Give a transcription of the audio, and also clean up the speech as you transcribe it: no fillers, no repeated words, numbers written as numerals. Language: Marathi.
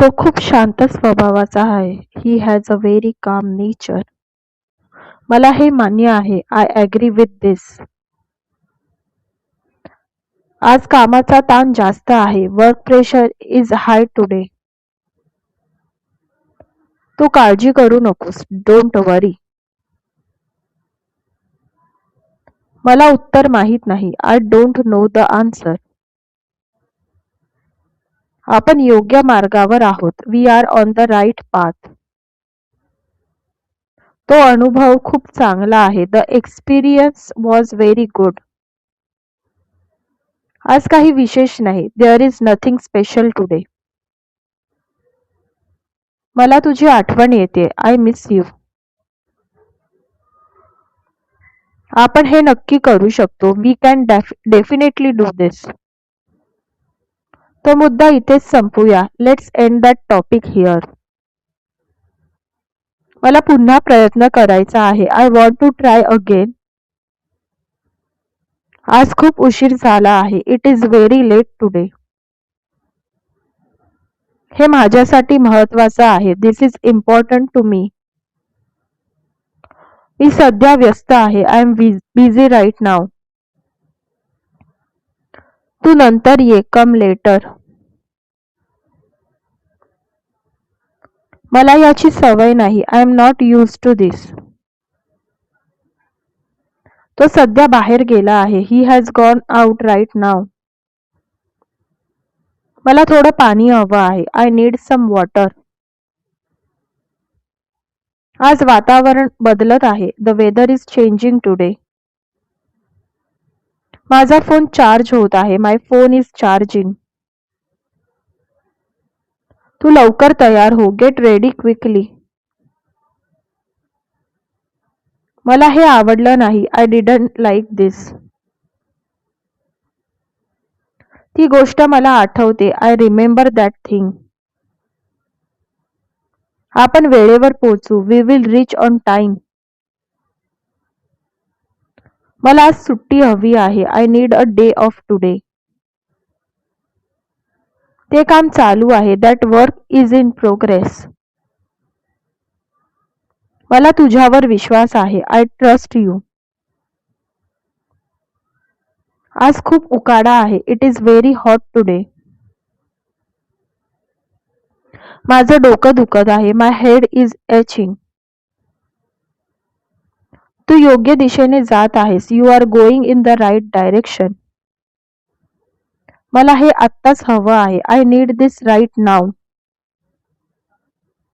तो खूप शांत स्वभावाचा आहे. He has a very calm nature. मला हे मान्य आहे. I agree with this. आज कामाचा ताण जास्त आहे. Work pressure is high today. तू काळजी करू नकोस. Don't worry. मला उत्तर माहित नाही. I don't know the answer. आपण योग्य मार्गावर आहोत. We are on the right path. तो अनुभव खूप चांगला आहे. The experience was very good. आज काही विशेष नाही. There is nothing special today. मला तुझी आठवण येते. I miss you. आपण हे नक्की करू शकतो. We can definitely do this. तो मुद्दा इथेच संपूया. Let's end that topic here. मला पुन्हा प्रयत्न करायचा आहे. I want to try again. आज खूप उशीर झाला आहे. It is very late today. हे माझ्यासाठी महत्वाचं आहे. This is important to me. मी सध्या व्यस्त आहे. I am busy right now. तू नंतर ये. Come later. मला याची सवय नाही. I am not use to this. तो सध्या बाहेर गेला आहे. He has gone out right now. मला थोडं पाणी हवं आहे. I need some water. आज वातावरण बदलत आहे. The weather is changing today. माझा फोन चार्ज होत आहे. My phone is charging. तू लवकर तयार हो. Get ready quickly. मला हे आवडलं नाही. I didn't like this. ती गोष्ट मला आठवते. I remember that thing. आपण वेळेवर पोहोचू. We will reach on time. मला आज सुट्टी हवी आहे. I need a day off today. ते काम चालू आहे. That work is in progress. मला तुझ्यावर विश्वास आहे. I trust you. आज खूप उकाडा आहे. It is very hot today. माझं डोकं दुखत आहे. My head is aching. तू योग्य दिशेने जात आहेस. You are going in the right direction. मला हे आत्ताच हवं आहे. I need this right now.